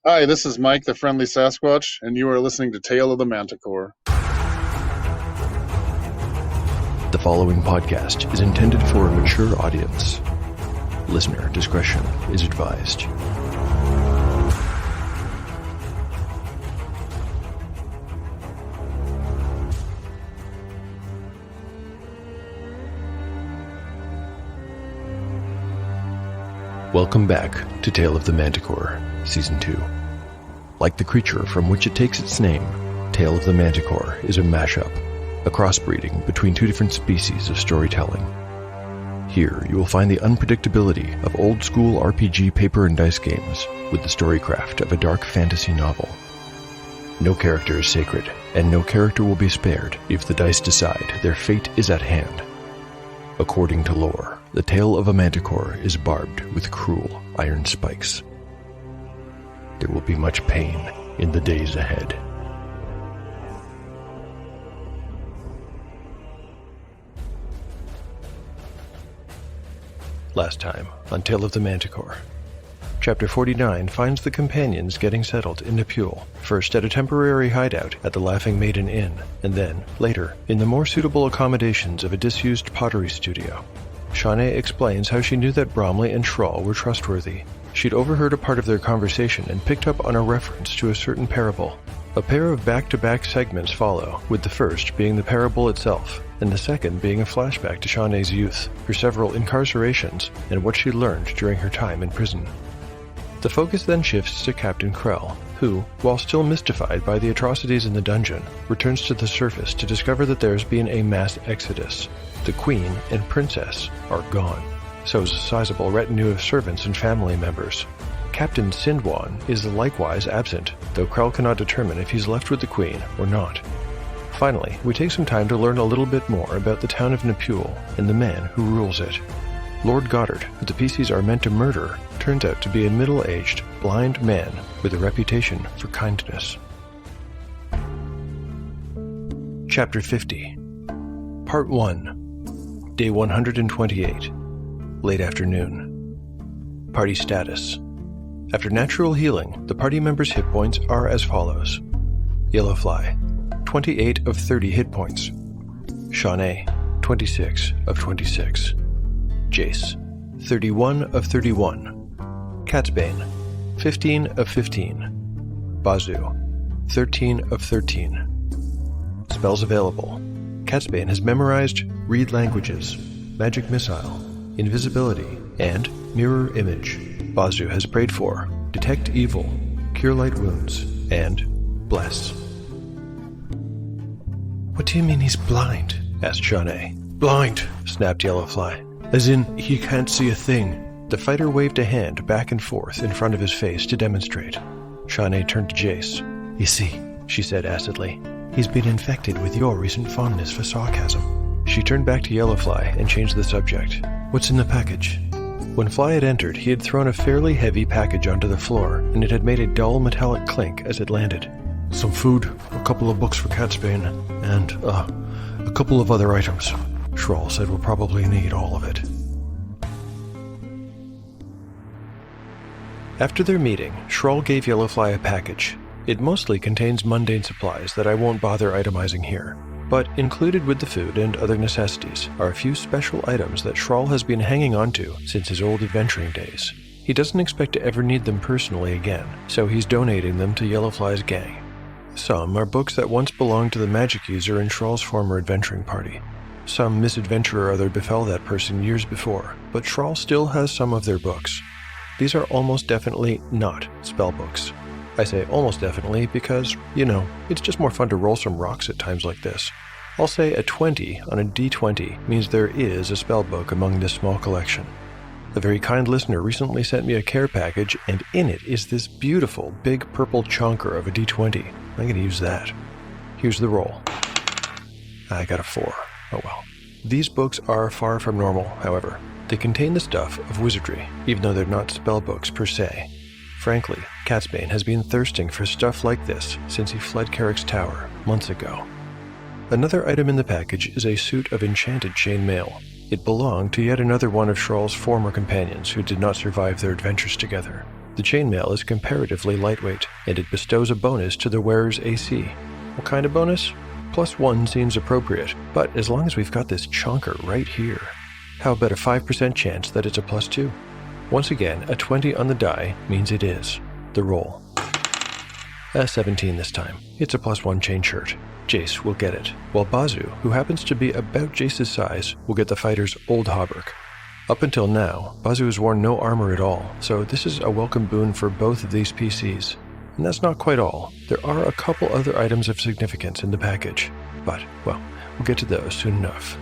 Hi, this is Mike, the Friendly Sasquatch, and you are listening to Tale of the Manticore. The following podcast is intended for a mature audience. Listener discretion is advised. Welcome back to Tale of the Manticore, Season 2. Like the creature from which it takes its name, Tale of the Manticore is a mashup, a crossbreeding between two different species of storytelling. Here you will find the unpredictability of old-school RPG paper and dice games with the storycraft of a dark fantasy novel. No character is sacred, and no character will be spared if the dice decide their fate is at hand. According to lore, the tail of a manticore is barbed with cruel iron spikes. There will be much pain in the days ahead. Last time on Tale of the Manticore. Chapter 49 finds the companions getting settled in Nepule, first at a temporary hideout at the Laughing Maiden Inn, and then, later, in the more suitable accommodations of a disused pottery studio. Shawnee explains how she knew that Bromley and Schrahl were trustworthy. She'd overheard a part of their conversation and picked up on a reference to a certain parable. A pair of back-to-back segments follow, with the first being the parable itself, and the second being a flashback to Shawnee's youth, her several incarcerations, and what she learned during her time in prison. The focus then shifts to Captain Krell, who, while still mystified by the atrocities in the dungeon, returns to the surface to discover that there's been a mass exodus. The Queen and Princess are gone. So is a sizable retinue of servants and family members. Captain Sindwan is likewise absent, though Krell cannot determine if he's left with the Queen or not. Finally, we take some time to learn a little bit more about the town of Nepule and the man who rules it. Lord Goddard, who the PCs are meant to murder, turns out to be a middle-aged, blind man with a reputation for kindness. Chapter 50. Part 1. Day 128. Late afternoon. Party status. After natural healing, the party members' hit points are as follows. Yellowfly, 28 of 30 hit points. Shawnee, 26 of 26. Jace, 31 of 31. Catsbane, 15 of 15. Bazu, 13 of 13. Spells available. Catsbane has memorized Read Languages, Magic Missile, Invisibility, and Mirror Image. Bazu has prayed for Detect Evil, Cure Light Wounds, and Bless. "What do you mean he's blind?" asked Shawnee. "Blind," snapped Yellowfly. "As in, he can't see a thing." The fighter waved a hand back and forth in front of his face to demonstrate. Shawnee turned to Jace. "You see," she said acidly, "he's been infected with your recent fondness for sarcasm." She turned back to Yellowfly and changed the subject. "What's in the package?" When Fly had entered, he had thrown a fairly heavy package onto the floor, and it had made a dull metallic clink as it landed. "Some food, a couple of books for Catsbane, and, a couple of other items. Schrahl said we'll probably need all of it." After their meeting, Schrahl gave Yellowfly a package. It mostly contains mundane supplies that I won't bother itemizing here. But included with the food and other necessities are a few special items that Schrahl has been hanging onto since his old adventuring days. He doesn't expect to ever need them personally again, so he's donating them to Yellowfly's gang. Some are books that once belonged to the magic user in Schrahl's former adventuring party. Some misadventure or other befell that person years before, but Schrahl still has some of their books. These are almost definitely not spell books. I say almost definitely because, it's just more fun to roll some rocks at times like this. I'll say a 20 on a D20 means there is a spell book among this small collection. A very kind listener recently sent me a care package, and in it is this beautiful big purple chonker of a D20. I'm going to use that. Here's the roll. I got a 4. Oh well. These books are far from normal, however. They contain the stuff of wizardry, even though they're not spell books per se. Frankly, Catsbane has been thirsting for stuff like this since he fled Carrick's Tower months ago. Another item in the package is a suit of enchanted chainmail. It belonged to yet another one of Schrahl's former companions who did not survive their adventures together. The chainmail is comparatively lightweight, and it bestows a bonus to the wearer's AC. What kind of bonus? +1 seems appropriate, but as long as we've got this chonker right here, how about a 5% chance that it's a +2? Once again, a 20 on the die means it is. The roll. A 17 this time. It's a +1 chain shirt. Jace will get it, while Bazu, who happens to be about Jace's size, will get the fighter's old hauberk. Up until now, Bazu has worn no armor at all, so this is a welcome boon for both of these PCs. And that's not quite all. There are a couple other items of significance in the package, but, well, we'll get to those soon enough.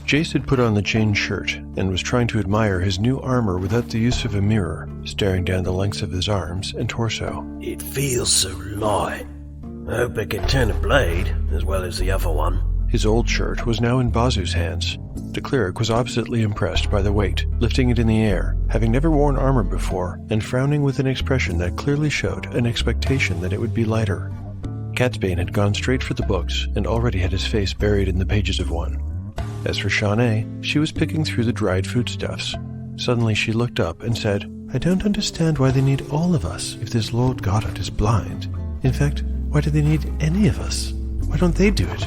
Jace had put on the chain shirt and was trying to admire his new armor without the use of a mirror, staring down the lengths of his arms and torso. It feels so light. I hope I can turn a blade, as well as the other one. His old shirt was now in Bazu's hands. The cleric was oppositely impressed by the weight, lifting it in the air, having never worn armor before, and frowning with an expression that clearly showed an expectation that it would be lighter. Catsbane had gone straight for the books and already had his face buried in the pages of one. As for Shawnee, she was picking through the dried foodstuffs. Suddenly she looked up and said, "I don't understand why they need all of us if this Lord Goddard is blind. In fact, why do they need any of us? Why don't they do it?"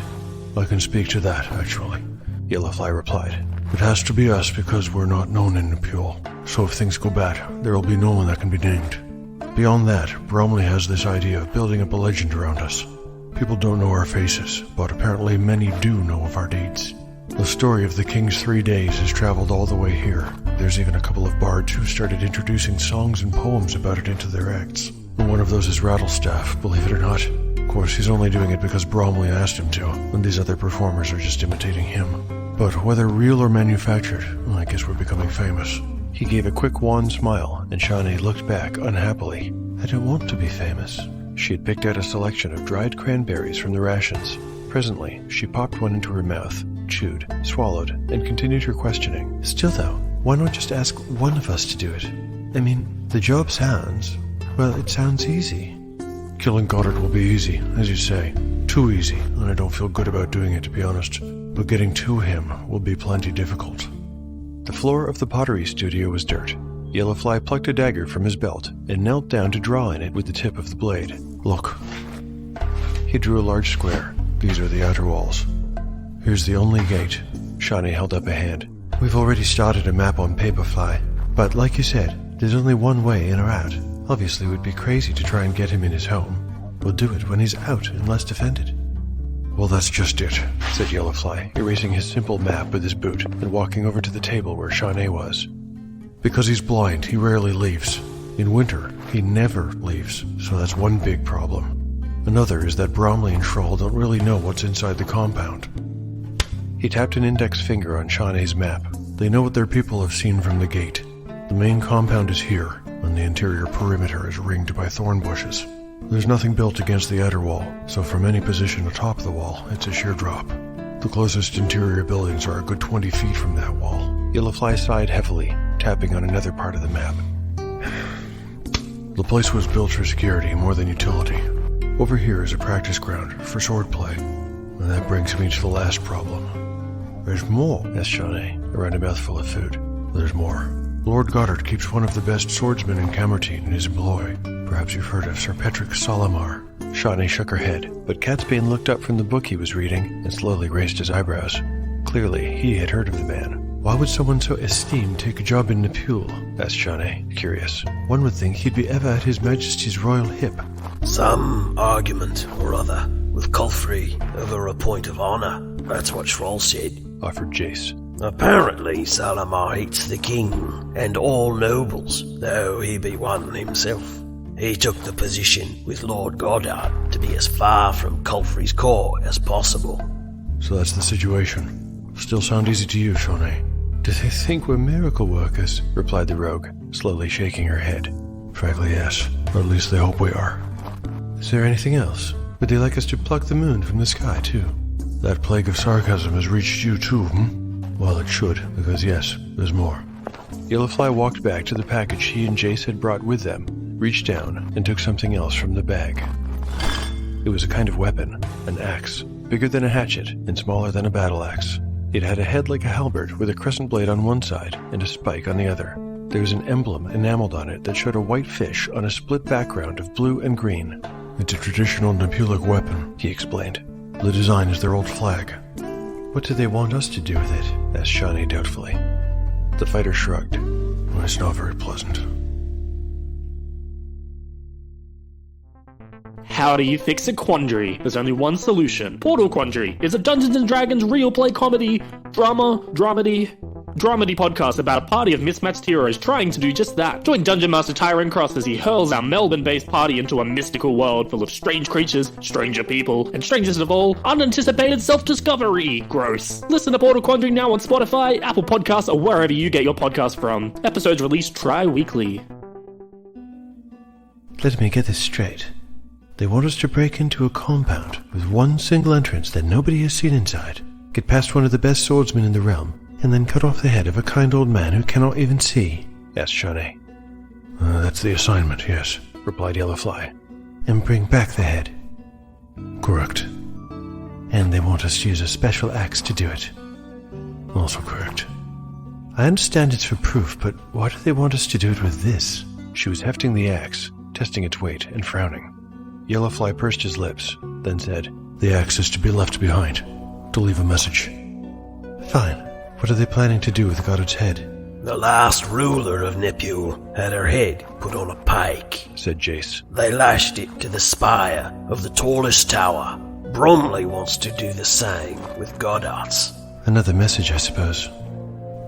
"I can speak to that, actually," Yellowfly replied. "It has to be us because we're not known in Nepule. So if things go bad, there'll be no one that can be named. Beyond that, Bromley has this idea of building up a legend around us. People don't know our faces, but apparently many do know of our deeds. The story of the King's 3 days has traveled all the way here. There's even a couple of bards who started introducing songs and poems about it into their acts. And one of those is Rattlestaff, believe it or not. Of course, he's only doing it because Bromley asked him to, and these other performers are just imitating him. But whether real or manufactured, well, I guess we're becoming famous." He gave a quick wan smile, and Shawnee looked back unhappily. "I don't want to be famous." She had picked out a selection of dried cranberries from the rations. Presently, she popped one into her mouth, chewed, swallowed, and continued her questioning. "Still though, why not just ask one of us to do it? I mean, the job sounds... well, it sounds easy." "Killing Goddard will be easy, as you say. Too easy, and I don't feel good about doing it, to be honest. But getting to him will be plenty difficult." The floor of the pottery studio was dirt. Yellowfly plucked a dagger from his belt and knelt down to draw in it with the tip of the blade. "Look." He drew a large square. "These are the outer walls. Here's the only gate." Shawnee held up a hand. "We've already started a map on Paperfly, but like you said, there's only one way in or out. Obviously, it would be crazy to try and get him in his home. We'll do it when he's out and less defended." "Well, that's just it," said Yellowfly, erasing his simple map with his boot and walking over to the table where Shawnee was. "Because he's blind, he rarely leaves. In winter, he never leaves, so that's one big problem. Another is that Bromley and Schroll don't really know what's inside the compound." He tapped an index finger on Shawnee's map. "They know what their people have seen from the gate. The main compound is here, and the interior perimeter is ringed by thorn bushes. There's nothing built against the outer wall, so from any position atop the wall, it's a sheer drop. The closest interior buildings are a good 20 feet from that wall." Yellowfly sighed heavily, tapping on another part of the map. "The place was built for security more than utility. Over here is a practice ground for swordplay. And that brings me to the last problem." "There's more?" asked Shawnee, around a mouthful of food. "There's more. Lord Goddard keeps one of the best swordsmen in Camertine in his employ. Perhaps you've heard of Sir Petrick Solimar." Shawnee shook her head, but Catsbane looked up from the book he was reading and slowly raised his eyebrows. Clearly, he had heard of the man. "Why would someone so esteemed take a job in Nepule?" asked Shawnee, curious. "One would think he'd be ever at His Majesty's royal hip." "Some argument or other with Colfrey over a point of honor. That's what Schroll said," offered Jace. "Apparently, Salamar hates the king and all nobles, though he be one himself. He took the position with Lord Goddard to be as far from Colfrey's court as possible." "So that's the situation. Still sound easy to you, Shawnee?" "Do they think we're miracle workers?" replied the rogue, slowly shaking her head. "Frankly, yes. Or at least they hope we are." "Is there anything else? Would they like us to pluck the moon from the sky, too?" "That plague of sarcasm has reached you, too, Well, it should, because yes, there's more." Yellowfly walked back to the package he and Jace had brought with them, reached down, and took something else from the bag. It was a kind of weapon, an axe, bigger than a hatchet and smaller than a battle axe. It had a head like a halberd with a crescent blade on one side and a spike on the other. There was an emblem enameled on it that showed a white fish on a split background of blue and green. "It's a traditional Nepulic weapon," he explained. "The design is their old flag." "What do they want us to do with it?" asked Shawnee doubtfully. The fighter shrugged. "Well, it's not very pleasant." How do you fix a quandary? There's only one solution. Portal Quandary is a Dungeons & Dragons real play comedy, dramedy podcast about a party of mismatched heroes trying to do just that. Join Dungeon Master Tyrone Cross as he hurls our Melbourne-based party into a mystical world full of strange creatures, stranger people, and strangest of all, unanticipated self-discovery. Gross. Listen to Portal Quandary now on Spotify, Apple Podcasts, or wherever you get your podcasts from. Episodes released tri-weekly. Let me get this straight. They want us to break into a compound with one single entrance that nobody has seen inside, get past one of the best swordsmen in the realm, and then cut off the head of a kind old man who cannot even see, asked Shawnee. That's the assignment, yes, replied Yellowfly. And bring back the head. Correct. And they want us to use a special axe to do it. Also correct. I understand it's for proof, but why do they want us to do it with this? She was hefting the axe, testing its weight, and frowning. Yellowfly pursed his lips, then said, "The axe is to be left behind, to leave a message." "Fine. What are they planning to do with Goddard's head?" "The last ruler of Nepule had her head put on a pike," said Jace. "They lashed it to the spire of the tallest tower. Bromley wants to do the same with Goddard's." Another message, I suppose.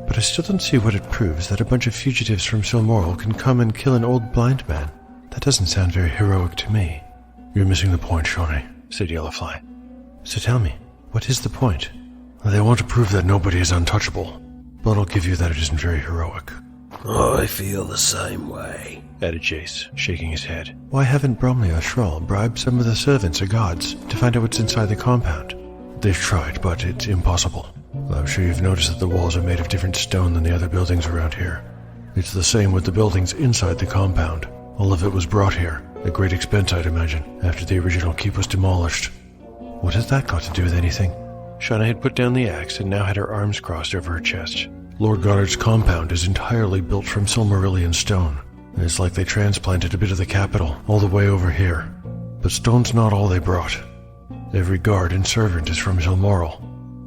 But I still don't see what it proves that a bunch of fugitives from Silmoral can come and kill an old blind man. That doesn't sound very heroic to me. "You're missing the point, Shawnee," said Yellowfly. "So tell me, what is the point?" "They want to prove that nobody is untouchable, but I'll give you that it isn't very heroic." "I feel the same way," added Jace, shaking his head. "Why haven't Bromley or Thrall bribed some of the servants or guards to find out what's inside the compound?" "They've tried, but it's impossible. I'm sure you've noticed that the walls are made of different stone than the other buildings around here. It's the same with the buildings inside the compound. All of it was brought here, at great expense, I'd imagine, after the original keep was demolished." "What has that got to do with anything?" Shawnee had put down the axe and now had her arms crossed over her chest. "Lord Goddard's compound is entirely built from Silmarillion stone. It's like they transplanted a bit of the capital all the way over here. But stone's not all they brought. Every guard and servant is from Silmoral.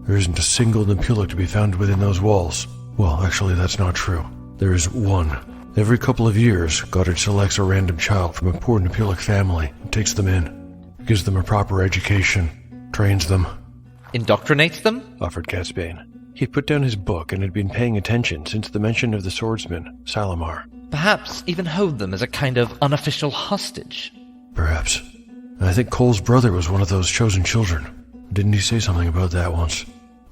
There isn't a single Nepulic to be found within those walls. Well, actually, that's not true. There is one. Every couple of years, Goddard selects a random child from a poor Nepulic family and takes them in, gives them a proper education, trains them." "Indoctrinates them?" offered Catsbane. He put down his book and had been paying attention since the mention of the swordsman, Salamar. "Perhaps even hold them as a kind of unofficial hostage?" "Perhaps. I think Cole's brother was one of those chosen children. Didn't he say something about that once?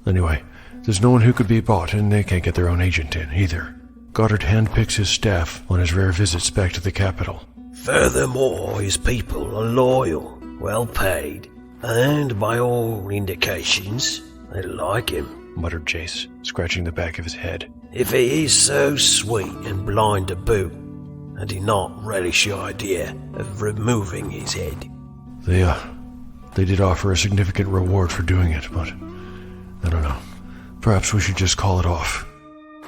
Anyway, there's no one who could be bought, and they can't get their own agent in, either. Goddard handpicks his staff on his rare visits back to the capital. Furthermore, his people are loyal, well paid, and by all indications, they like him," muttered Jace, scratching the back of his head. "If he is so sweet and blind to boot, I do not relish the idea of removing his head." They did offer a significant reward for doing it, but I don't know. Perhaps we should just call it off.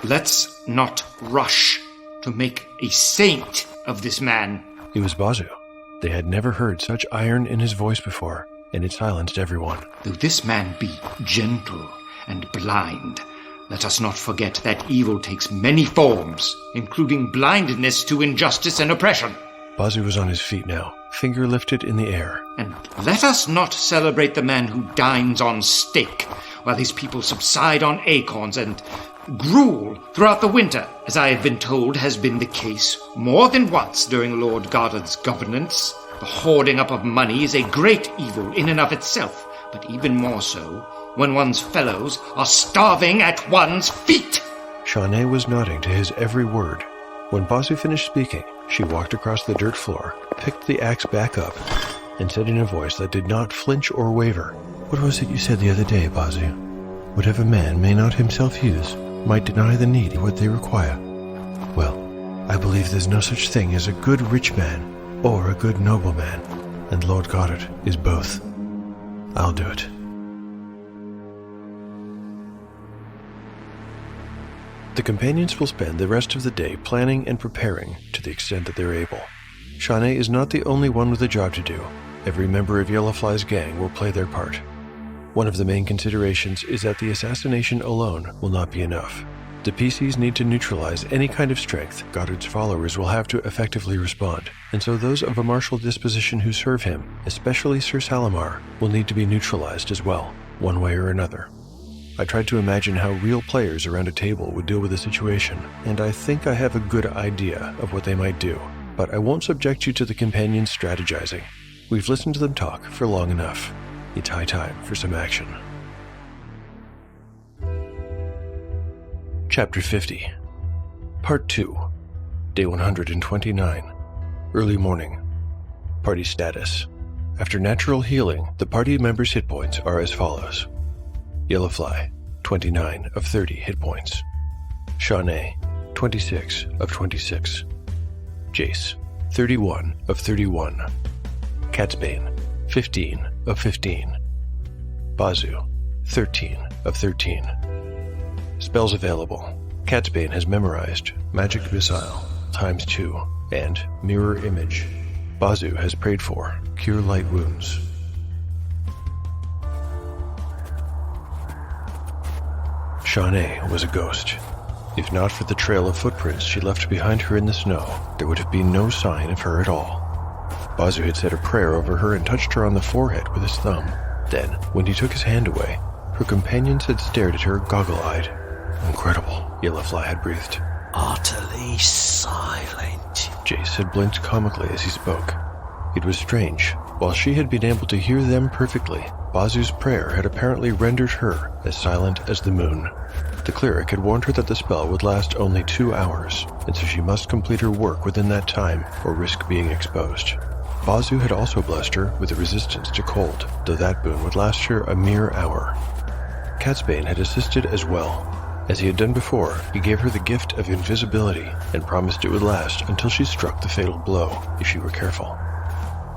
"Let's not rush to make a saint of this man." It was Bazu. They had never heard such iron in his voice before, and it silenced everyone. "Though this man be gentle and blind, let us not forget that evil takes many forms, including blindness to injustice and oppression." Bazu was on his feet now, finger lifted in the air. "And let us not celebrate the man who dines on steak, while his people subside on acorns and gruel throughout the winter, as I have been told has been the case more than once during Lord Goddard's governance. The hoarding up of money is a great evil in and of itself, but even more so when one's fellows are starving at one's feet." Shawnee was nodding to his every word. When Bazu finished speaking, she walked across the dirt floor, picked the axe back up, and said in a voice that did not flinch or waver, "What was it you said the other day, Bazu? Whatever man may not himself use, might deny the needy what they require. Well, I believe there's no such thing as a good rich man or a good noble man, and Lord Goddard is both. I'll do it." The companions will spend the rest of the day planning and preparing to the extent that they're able. Shawnee is not the only one with a job to do. Every member of Yellowfly's gang will play their part. One of the main considerations is that the assassination alone will not be enough. The PCs need to neutralize any kind of strength Goddard's followers will have to effectively respond, and so those of a martial disposition who serve him, especially Sir Salamar, will need to be neutralized as well, one way or another. I tried to imagine how real players around a table would deal with the situation, and I think I have a good idea of what they might do, but I won't subject you to the companions strategizing. We've listened to them talk for long enough. It's high time for some action. Chapter 50. Part 2. Day 129. Early morning. Party status. After natural healing, the party members' hit points are as follows. Yellowfly, 29 of 30 hit points. Shawnee, 26 of 26. Jace, 31 of 31. Catsbane, 15 of 15. Bazu, 13 of 13. Spells available. Catsbane has memorized Magic Missile ×2 and Mirror Image. Bazu has prayed for Cure Light Wounds. Shawnee was a ghost. If not for the trail of footprints she left behind her in the snow, there would have been no sign of her at all. Bazu had said a prayer over her and touched her on the forehead with his thumb. Then, when he took his hand away, her companions had stared at her goggle-eyed. Incredible, Yellowfly had breathed. Utterly silent. Jace had blinked comically as he spoke. It was strange. While she had been able to hear them perfectly, Bazu's prayer had apparently rendered her as silent as the moon. The cleric had warned her that the spell would last only 2 hours, and so she must complete her work within that time or risk being exposed. Bazu had also blessed her with a resistance to cold, though that boon would last her a mere hour. Catsbane had assisted as well. As he had done before, he gave her the gift of invisibility and promised it would last until she struck the fatal blow, if she were careful.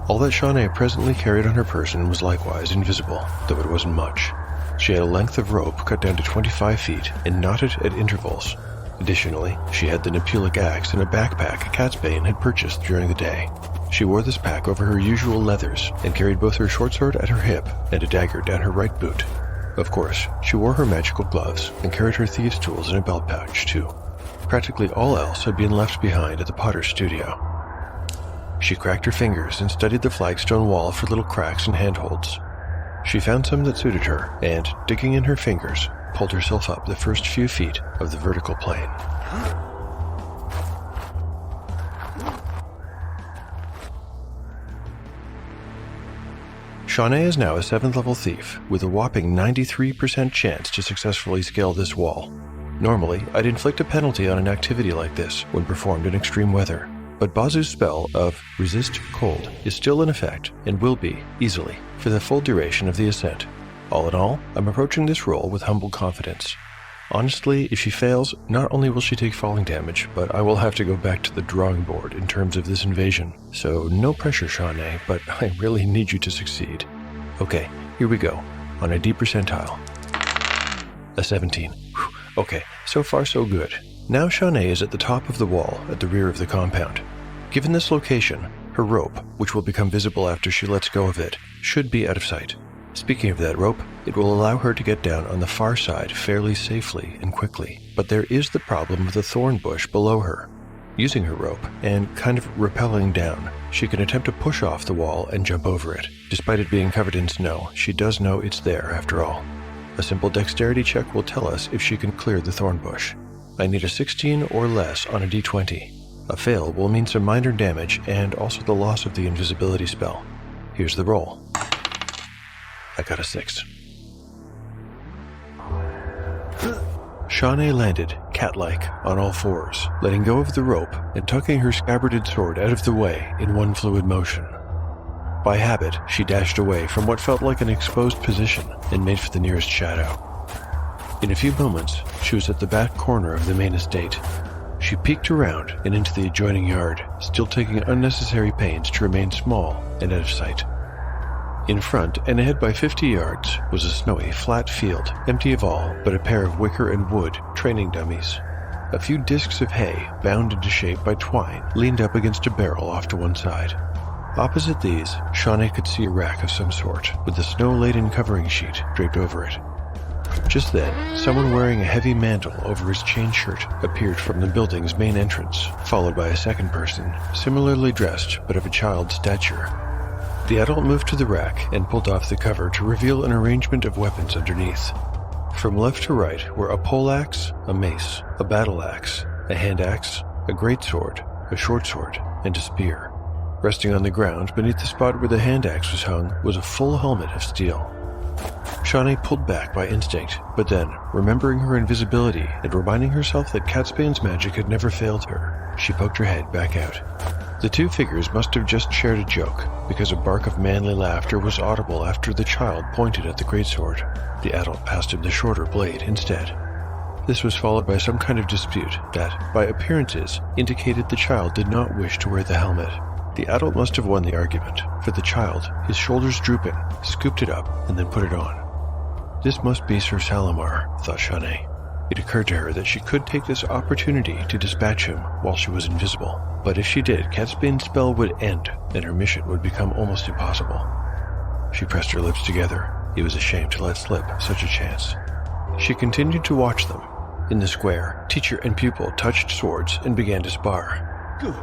All that Shawnee presently carried on her person was likewise invisible, though it wasn't much. She had a length of rope cut down to 25 feet and knotted at intervals. Additionally, she had the Nepulic axe in a backpack Catsbane had purchased during the day. She wore this pack over her usual leathers and carried both her short sword at her hip and a dagger down her right boot. Of course, she wore her magical gloves and carried her thieves' tools in a belt pouch, too. Practically all else had been left behind at the potter's studio. She cracked her fingers and studied the flagstone wall for little cracks and handholds. She found some that suited her, and, digging in her fingers, pulled herself up the first few feet of the vertical plane. Shawnee is now a 7th level thief, with a whopping 93% chance to successfully scale this wall. Normally, I'd inflict a penalty on an activity like this when performed in extreme weather, but Bazu's spell of Resist Cold is still in effect and will be, easily, for the full duration of the ascent. All in all, I'm approaching this roll with humble confidence. Honestly, if she fails, not only will she take falling damage, but I will have to go back to the drawing board in terms of this invasion. So no pressure, Shawnee, but I really need you to succeed. Okay, here we go, on a D percentile. A 17. Whew. Okay, so far so good. Now Shawnee is at the top of the wall at the rear of the compound. Given this location, her rope, which will become visible after she lets go of it, should be out of sight. Speaking of that rope, it will allow her to get down on the far side fairly safely and quickly, but there is the problem of the thorn bush below her. Using her rope, and kind of rappelling down, she can attempt to push off the wall and jump over it. Despite it being covered in snow, she does know it's there after all. A simple dexterity check will tell us if she can clear the thorn bush. I need a 16 or less on a d20. A fail will mean some minor damage and also the loss of the invisibility spell. Here's the roll. I got a 6. Shawnee landed, cat-like, on all fours, letting go of the rope and tucking her scabbarded sword out of the way in one fluid motion. By habit, she dashed away from what felt like an exposed position and made for the nearest shadow. In a few moments, she was at the back corner of the main estate. She peeked around and into the adjoining yard, still taking unnecessary pains to remain small and out of sight. In front, and ahead by 50 yards, was a snowy, flat field, empty of all but a pair of wicker and wood training dummies. A few discs of hay, bound into shape by twine, leaned up against a barrel off to one side. Opposite these, Shawnee could see a rack of some sort, with a snow-laden covering sheet draped over it. Just then, someone wearing a heavy mantle over his chain shirt appeared from the building's main entrance, followed by a second person, similarly dressed but of a child's stature. The adult moved to the rack and pulled off the cover to reveal an arrangement of weapons underneath. From left to right were a poleaxe, a mace, a battle axe, a hand axe, a greatsword, a short sword, and a spear. Resting on the ground beneath the spot where the hand axe was hung was a full helmet of steel. Shawnee pulled back by instinct, but then, remembering her invisibility and reminding herself that Catsbane's magic had never failed her, she poked her head back out. The two figures must have just shared a joke, because a bark of manly laughter was audible after the child pointed at the greatsword. The adult passed him the shorter blade instead. This was followed by some kind of dispute that, by appearances, indicated the child did not wish to wear the helmet. The adult must have won the argument, for the child, his shoulders drooping, scooped it up and then put it on. This must be Sir Salamar, thought Shawnee. It occurred to her that she could take this opportunity to dispatch him while she was invisible, but if she did, Catsbane's spell would end and her mission would become almost impossible. She pressed her lips together. It was a shame to let slip such a chance. She continued to watch them. In the square, teacher and pupil touched swords and began to spar. Good.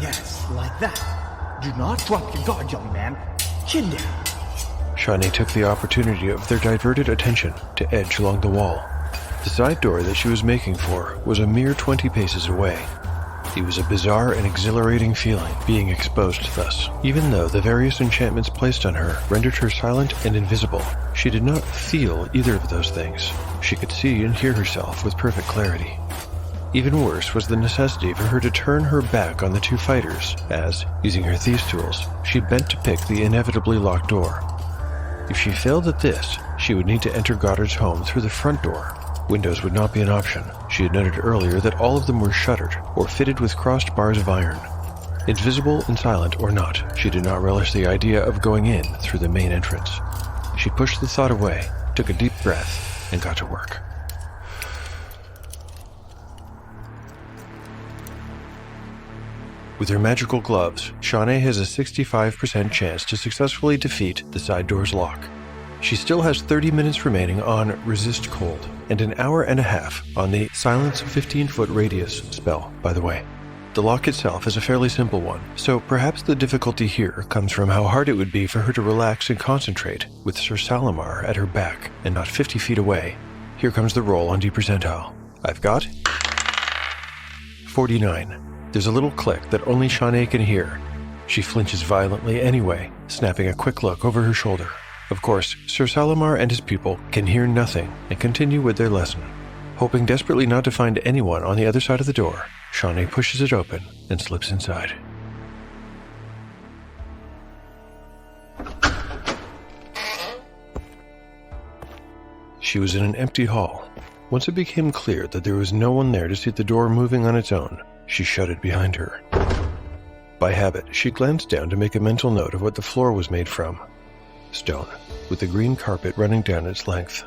Yes, like that. Do not drop your guard, young man. Chin down. Shawnee took the opportunity of their diverted attention to edge along the wall. The side door that she was making for was a mere 20 paces away. It was a bizarre and exhilarating feeling being exposed thus. Even though the various enchantments placed on her rendered her silent and invisible, she did not feel either of those things. She could see and hear herself with perfect clarity. Even worse was the necessity for her to turn her back on the two fighters as, using her thieves' tools, she bent to pick the inevitably locked door. If she failed at this, she would need to enter Goddard's home through the front door. Windows would not be an option. She had noted earlier that all of them were shuttered or fitted with crossed bars of iron. Invisible and silent or not, she did not relish the idea of going in through the main entrance. She pushed the thought away, took a deep breath, and got to work. With her magical gloves, Shawnee has a 65% chance to successfully defeat the side door's lock. She still has 30 minutes remaining on Resist Cold, and an hour and a half on the Silence 15-foot radius spell, by the way. The lock itself is a fairly simple one, so perhaps the difficulty here comes from how hard it would be for her to relax and concentrate with Sir Salamar at her back and not 50 feet away. Here comes the roll on D%. I've got 49. There's a little click that only Shawnee can hear. She flinches violently anyway, snapping a quick look over her shoulder. Of course, Sir Salamar and his people can hear nothing and continue with their lesson. Hoping desperately not to find anyone on the other side of the door, Shawnee pushes it open and slips inside. She was in an empty hall. Once it became clear that there was no one there to see the door moving on its own, she shut it behind her. By habit, she glanced down to make a mental note of what the floor was made from. Stone, with a green carpet running down its length.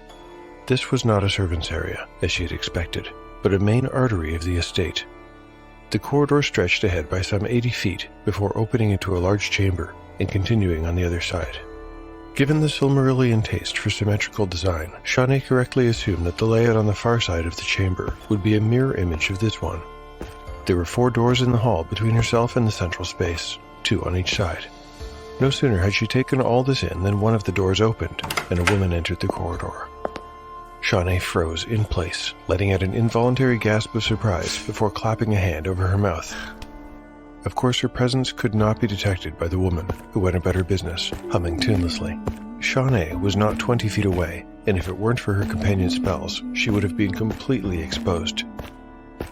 This was not a servant's area, as she had expected, but a main artery of the estate. The corridor stretched ahead by some 80 feet before opening into a large chamber and continuing on the other side. Given the Silmarillion taste for symmetrical design, Shawnee correctly assumed that the layout on the far side of the chamber would be a mirror image of this one. There were 4 doors in the hall between herself and the central space, 2 on each side. No sooner had she taken all this in than one of the doors opened, and a woman entered the corridor. Shawnee froze in place, letting out an involuntary gasp of surprise before clapping a hand over her mouth. Of course, her presence could not be detected by the woman, who went about her business, humming tunelessly. Shawnee was not 20 feet away, and if it weren't for her companion's spells, she would have been completely exposed.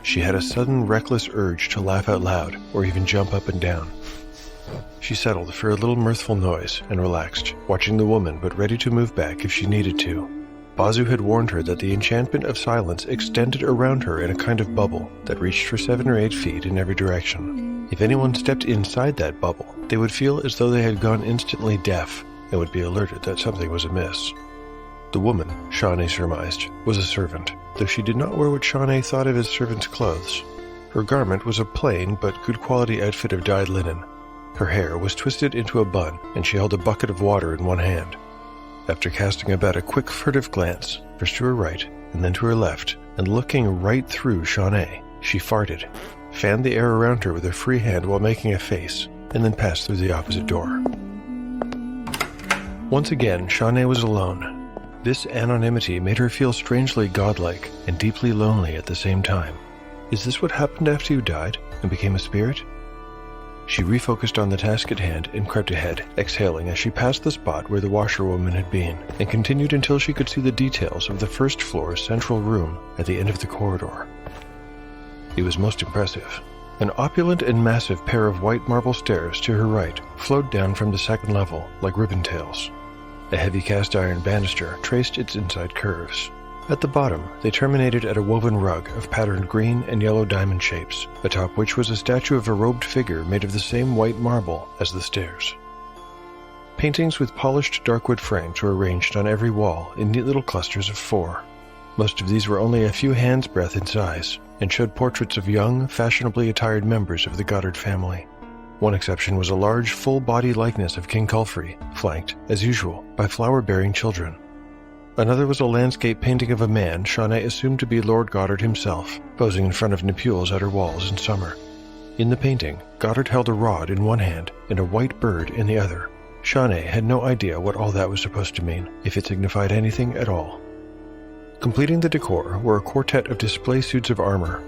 She had a sudden reckless urge to laugh out loud, or even jump up and down. She settled for a little mirthful noise and relaxed, watching the woman but ready to move back if she needed to. Bazu had warned her that the enchantment of silence extended around her in a kind of bubble that reached for 7 or 8 feet in every direction. If anyone stepped inside that bubble, they would feel as though they had gone instantly deaf and would be alerted that something was amiss. The woman, Shawnee surmised, was a servant, though she did not wear what Shawnee thought of as servant's clothes. Her garment was a plain but good quality outfit of dyed linen. Her hair was twisted into a bun, and she held a bucket of water in one hand. After casting about a quick furtive glance, first to her right, and then to her left, and looking right through Shawnee, she farted, fanned the air around her with her free hand while making a face, and then passed through the opposite door. Once again, Shawnee was alone. This anonymity made her feel strangely godlike and deeply lonely at the same time. Is this what happened after you died and became a spirit? She refocused on the task at hand and crept ahead, exhaling as she passed the spot where the washerwoman had been, and continued until she could see the details of the first floor's central room at the end of the corridor. It was most impressive. An opulent and massive pair of white marble stairs to her right flowed down from the second level like ribbon tails. A heavy cast-iron banister traced its inside curves. At the bottom, they terminated at a woven rug of patterned green and yellow diamond shapes, atop which was a statue of a robed figure made of the same white marble as the stairs. Paintings with polished darkwood frames were arranged on every wall in neat little clusters of 4. Most of these were only a few hands' breadth in size, and showed portraits of young, fashionably attired members of the Goddard family. One exception was a large, full-body likeness of King Culfrey, flanked, as usual, by flower-bearing children. Another was a landscape painting of a man Shawnee assumed to be Lord Goddard himself, posing in front of Nipule's outer walls in summer. In the painting, Goddard held a rod in one hand and a white bird in the other. Shawnee had no idea what all that was supposed to mean, if it signified anything at all. Completing the decor were a quartet of display suits of armor.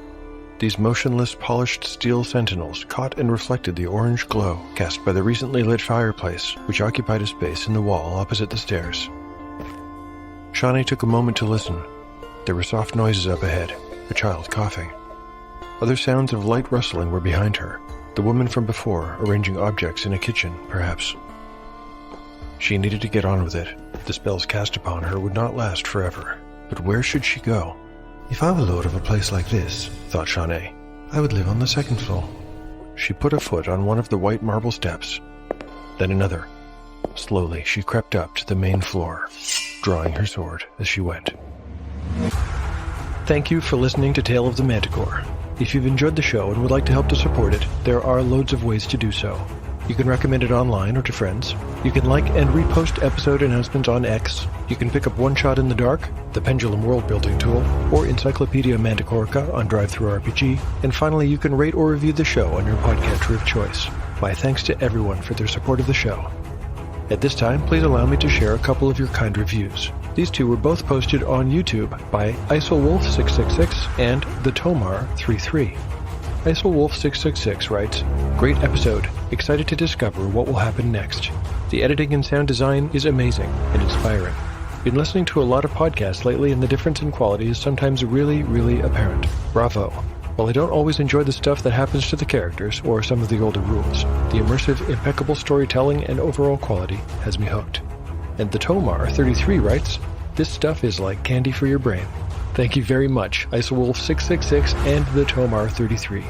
These motionless, polished steel sentinels caught and reflected the orange glow cast by the recently lit fireplace, which occupied a space in the wall opposite the stairs. Shawnee took a moment to listen. There were soft noises up ahead, a child coughing. Other sounds of light rustling were behind her, the woman from before arranging objects in a kitchen, perhaps. She needed to get on with it. The spells cast upon her would not last forever. But where should she go? If I were lord of a place like this, thought Shawnee, I would live on the second floor. She put a foot on one of the white marble steps, then another. Slowly, she crept up to the main floor, drawing her sword as she went. Thank you for listening to Tale of the Manticore. If you've enjoyed the show and would like to help to support it, there are loads of ways to do so. You can recommend it online or to friends. You can like and repost episode announcements on X. You can pick up One Shot in the Dark, the Pendulum world-building tool, or Encyclopedia Manticorica on DriveThruRPG. And finally, you can rate or review the show on your podcatcher of choice. My thanks to everyone for their support of the show. At this time, please allow me to share a couple of your kind reviews. These two were both posted on YouTube by IsolWolf666 and the Tomar33. IsolWolf666 writes, "Great episode. Excited to discover what will happen next. The editing and sound design is amazing and inspiring. Been listening to a lot of podcasts lately and the difference in quality is sometimes really, really apparent. Bravo. While I don't always enjoy the stuff that happens to the characters or some of the older rules, the immersive, impeccable storytelling and overall quality has me hooked." And the Tomar33 writes, "This stuff is like candy for your brain." Thank you very much, IsolWolf666 and the Tomar33.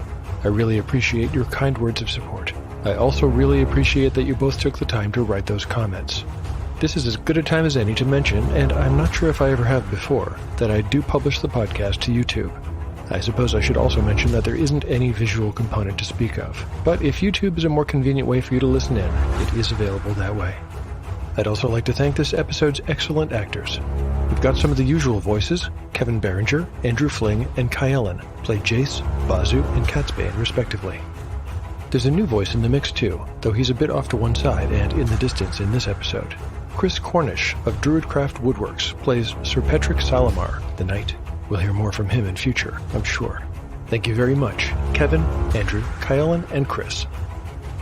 I really appreciate your kind words of support. I also really appreciate that you both took the time to write those comments. This is as good a time as any to mention, and I'm not sure if I ever have before, that I do publish the podcast to YouTube. I suppose I should also mention that there isn't any visual component to speak of, but if YouTube is a more convenient way for you to listen in, it is available that way. I'd also like to thank this episode's excellent actors. We've got some of the usual voices. Kevin Berenger, Andrew Fling, and Kai Ellen play Jace, Bazu, and Catsbane, respectively. There's a new voice in the mix too, though he's a bit off to one side and in the distance in this episode. Chris Cornish of Druidcraft Woodworks plays Sir Petrick Salamar, the Knight. We'll hear more from him in future, I'm sure. Thank you very much, Kevin, Andrew, Kai Ellen, and Chris.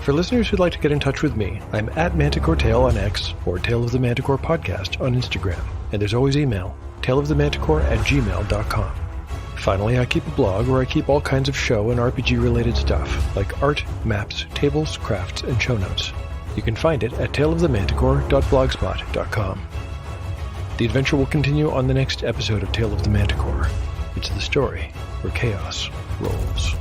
For listeners who'd like to get in touch with me, I'm at Manticore Tale on X or Tale of the Manticore Podcast on Instagram. And there's always email, taleofthemanticore@gmail.com. Finally, I keep a blog where I keep all kinds of show and RPG-related stuff, like art, maps, tables, crafts, and show notes. You can find it at taleofthemanticore.blogspot.com. The adventure will continue on the next episode of Tale of the Manticore. It's the story where chaos rolls.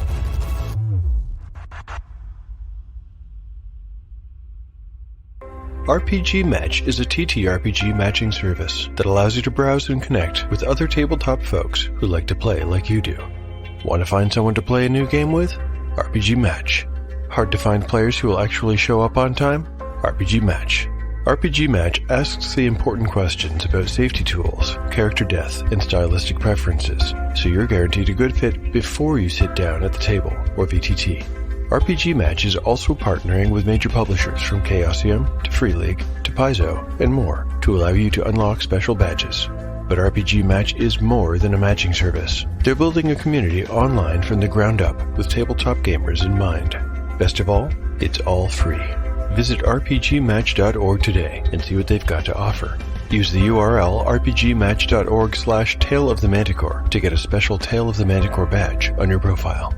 RPG Match is a TTRPG matching service that allows you to browse and connect with other tabletop folks who like to play like you do. Want to find someone to play a new game with? RPG Match. Hard to find players who will actually show up on time? RPG Match. RPG Match asks the important questions about safety tools, character death, and stylistic preferences, so you're guaranteed a good fit before you sit down at the table, or VTT. RPG Match is also partnering with major publishers from Chaosium to Free League to Paizo and more to allow you to unlock special badges. But RPG Match is more than a matching service. They're building a community online from the ground up with tabletop gamers in mind. Best of all, it's all free. Visit rpgmatch.org today and see what they've got to offer. Use the URL rpgmatch.org/Tale of the Manticore to get a special Tale of the Manticore badge on your profile.